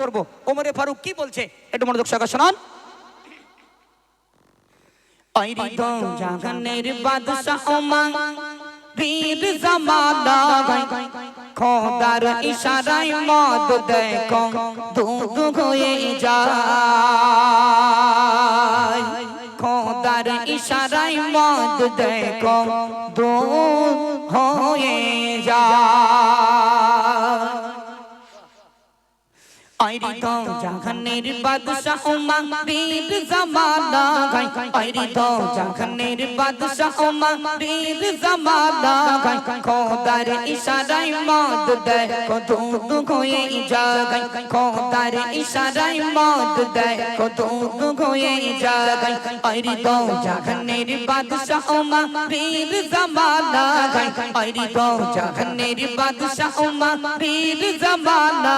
ধরবো। ওমরে ফারুক কি বলছে একটু মনোযোগ সহকারে শুনুন। আইরি তো জাহানের বাদশা ওমর বীর জামানা খোদার ইশারায় মদ দেখো দুধ হয়ে যায়, খোদার ইশারায় মদ দেখো দুধ হয়ে যায়। আইরি তো জাহানের বাদশা ওমর বীর জামানা আইরি তো জাহানের বাদশা ওমর বীর জামানা খোদার ইশারায় মদ দেখো দুধ হয়ে যায়, খোদার ইশারায় মদ দেখো দুধ হয়ে যায়। আইরি তো জাহানের বাদশা ওমর বীর জামানা আইরি তো জাহানের বাদশা ওমর বীর জামানা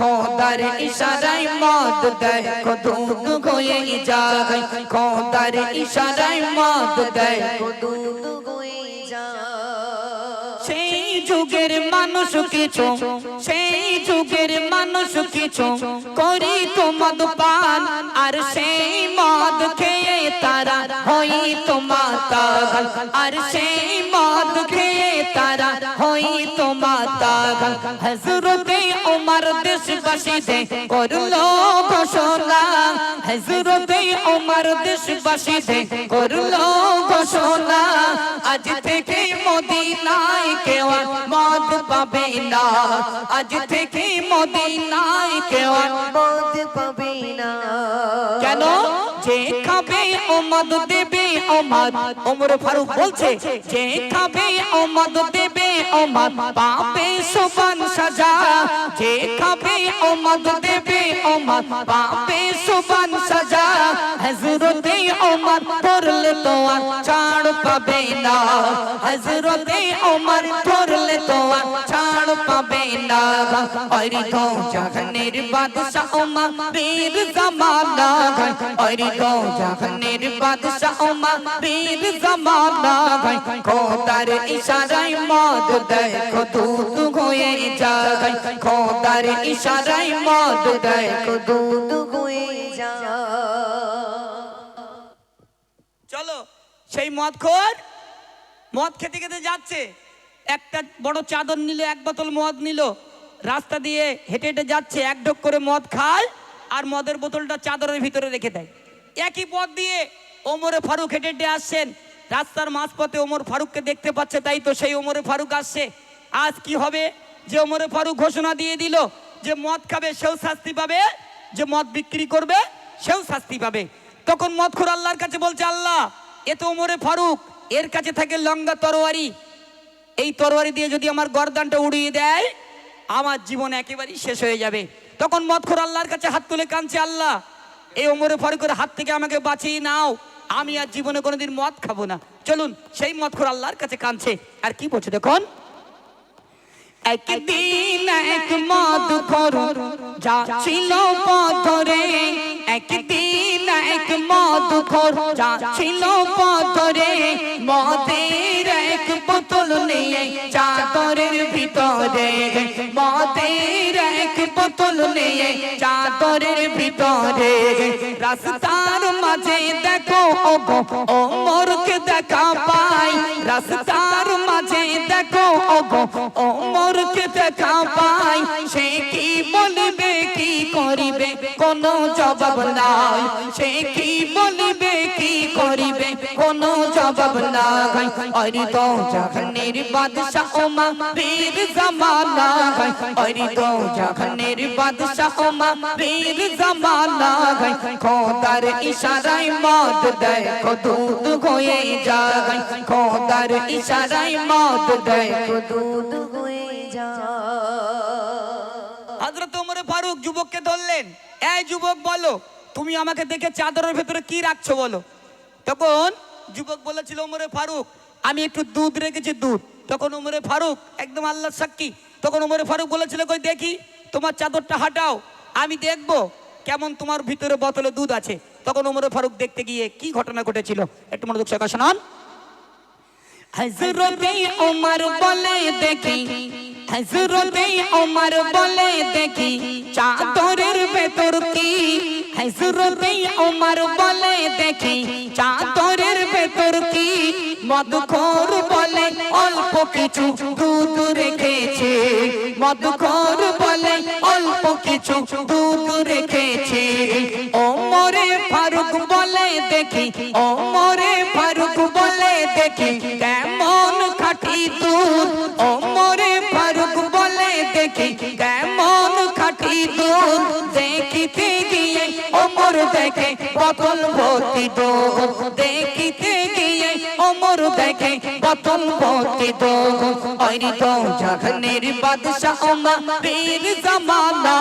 খোদার ইশারায় মদ দেখো দুধ হয়ে যায়, খোদার ইশারায় মদ দেখো দুধ হয়ে যায়। সেই যুগের মানুষ কিছু, সেই যুগের মানুষ কিছু করি তো মদ পান, আর সেই মদ খেয়ে তারা হইতো মাতাল, আর সেই মদ খেয়ে তারা হইতো মাতাল। হযরতে ওমর দেশবাসীতে করলো ঘোষণা, হযরতে ওমর দেশবাসীতে করলো ঘোষণা, আজ থেকে মদিনায় কেউ মদ পাবে না, আজ থেকে মদিনায় কেউ মদ পাবে না। কেন? যে খাবে ও মদ দেবে ও মদ, ওমর ফারুক বলছে যে খাবে ও মদ দেবে ও মদ পাবে সুবহান সাজা, যে খাবে ও মদ দেবে ও মদ পাবে সুবহান সাজা। হযরতে ওমর ধরলে তো আর ছাড় পাবে না, হযরতে ওমর ধরলে তো আর ছাড় পাবে না। আইরি তো জাহানের বাদশা ওমর বীর জামানা আইরি তো জাহানের বাদশা ওমর বীর জামানা খোদার ইশারায় মদ দেখো দুধ হয়ে যায়, খোদার ইশারায় মদ দেখো দুধ হয়ে যায়। চলো সেই মদখোর মদ খেতে খেতে যাচ্ছে, একটা বড় চাদর নিল, এক বোতল মদ নিল, রাস্তা দিয়ে হেঁটে হেঁটে যাচ্ছে, এক ঢোক করে মদ খায় আর মদের বোতলটা চাদরের ভিতরে রেখে দেয়। একই পথ দিয়ে ওমরে ফারুক হেঁটে হেঁটে আসছেন, রাস্তার মাঝপথে ওমর ফারুককে দেখতে পাচ্ছে, তাই তো সেই ওমরে ফারুক আসছে। আজ কি হবে? যে ওমরে ফারুক ঘোষণা দিয়ে দিল যে মদ খাবে সেও শাস্তি পাবে, যে মদ বিক্রি করবে সেও শাস্তি পাবে। তখন মদখোর আল্লাহর কাছে বলছে, আল্লাহ এ তো ওমরে ফারুক, এর কাছে থাকে লঙ্গা তরোয়ারি, এই তরোয়ারি দিয়ে যদি আমার গর্দানটা উড়িয়ে দেয় আমার জীবন একেবারেই শেষ হয়ে যাবে। তখন মদখোর আল্লাহর কাছে হাত তুলে কাঁদছে, আল্লাহ এই ওমরে ফারুকের হাত থেকে আমাকে বাঁচিয়ে নাও, আমি আর জীবনে কোনোদিন মদ খাবো না। চলুন সেই মদখোর আল্লাহর কাছে কাঁদছে, আর কি বলছে দেখুন। একদিন এক মদখোর যাচ্ছিল পথরে, একদিন এক মদখোর যাচ্ছিল পথরে, মদের এক বোতল নিয়ে চাদরের ভিতরে, মদের এক বোতল নিয়ে চাদরের ভিতরে। রাস্তার মাঝে দেখো ওগো ওমরকে দেখা পাই, রাস্তার মাঝে দেখো ওগো ওমরকে দেখা পাই, সে কি বলবে কি করিবে কোনো জবাব নাই, সে কি বলবে কি করিবে কোনো জবাব নাই। আইরি তো জাহানের বাদশা ওমর বীর জামানা আইরি তো জাহানের বাদশা ওমর বীর জামানা খোদার ইশারায় মদ দেখো দুধ হয়ে যায়, খোদার ইশারায় মদ দেখো দুধ হয়ে যায়। হযরত ওমর ফারুক যুবককে ধরলেন, এই যুবক বলো তুমি আমাকে দেখে চাদরের ভেতরে কি রাখছো বলো। তখন যুবক বলেছিল, ওমরে ফারুক আমি একটু দুধ রেখেছি, দুধ। তখন ওমরে ফারুক একদম আল্লাহর সাক্ষী, তখন ওমরে ফারুক বলেছিল, কই দেখি তোমার চাদরটা হাঁটাও, আমি দেখবো কেমন তোমার ভিতরে বোতলে দুধ আছে। তখন ওমরে ফারুক দেখতে গিয়ে কি ঘটনা ঘটেছিল একটু মনোযোগ সহকারে শুনুন। হযরতে ওমর বলে দেখি, হযরতে ওমর বলে দেখি চাদরের ভেতর কি হযরতে ওমর বলে দেখি চাদরের ভেতর কি মদখোর বলে অল্প কিছু দুধ রেখেছে মদখোর বলে অল্প কিছু দুধ রেখেছে ওমরে ফারুক বলে দেখি ওমরে ফারুক বলে দেখি কেমন খাঁটি দুধ ওমরে ফারুক বলে দেখি কেমন খাঁটি দুধ দেখিতে গিয়ে ওমর দেখে বোতল ভর্তি দুধ দেখিতে গিয়ে ওমর দেখে বোতল ভর্তি দুধ ওই তো জাহানের বাদশা ওমর বীর জামানা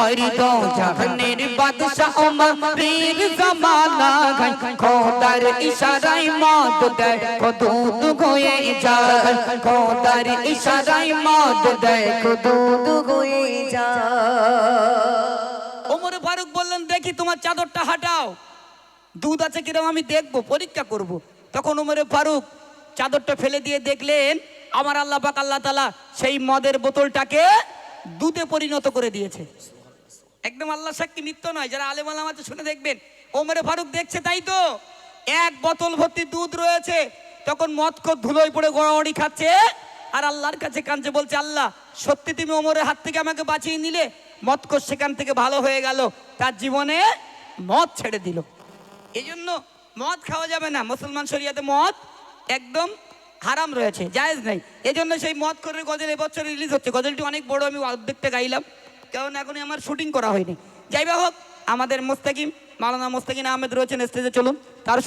ওই তো জাহানের বাদশা ওমর বীর জামানা খোদার ইশারায় মদ দেখো দুধ হয়ে যায় খোদার ইশারায় মদ দেখো দুধ হয়ে যায় ওমর ফারুক বললেন দেখি তোমার চাদরটা হাঁটাও দুধ আছে কিরকম আমি দেখবো পরীক্ষা করব। তখন ওমর ফারুক চাদরটা ফেলে দিয়ে দেখলেন আমার আল্লাহ পাক আল্লাহ তাআলা সেই মদের বোতলটাকে দুধে পরিণত করে দিয়েছে। একদম আল্লাহ সাক্ষী মিথ্য নয়, যারা আলেম ওলামা আছে শুনে দেখবেন। ওমর ফারুক দেখছে তাই তো এক বোতল ভর্তি দুধ রয়েছে। তখন মদখোর ধুলোয় পড়ে গড়াগড়ি খাচ্ছে আর আল্লাহর কাছে কাঁদছে, বলছে আল্লাহ সত্যি তুমি ওমরের হাত থেকে আমাকে বাঁচিয়ে নিলে। মদখোর সেখান থেকে ভালো হয়ে গেল, তার জীবনে মদ ছেড়ে দিল। এই জন্য মদ খাওয়া যাবে না, মুসলমান শরিয়াতে মদ একদম হারাম রয়েছে, জায়েজ নাই। এই জন্য সেই মদখোরের গজল এবছর রিলিজ হচ্ছে। গজলটি অনেক বড়, আমি অর্ধেকটা গাইলাম কারণ এখনই আমার শুটিং করা হয়নি। যাই হোক, আমাদের মোস্তাকিম মাওলানা মোস্তাকিম আহমেদ রয়েছেন স্টেজে, চলুন তার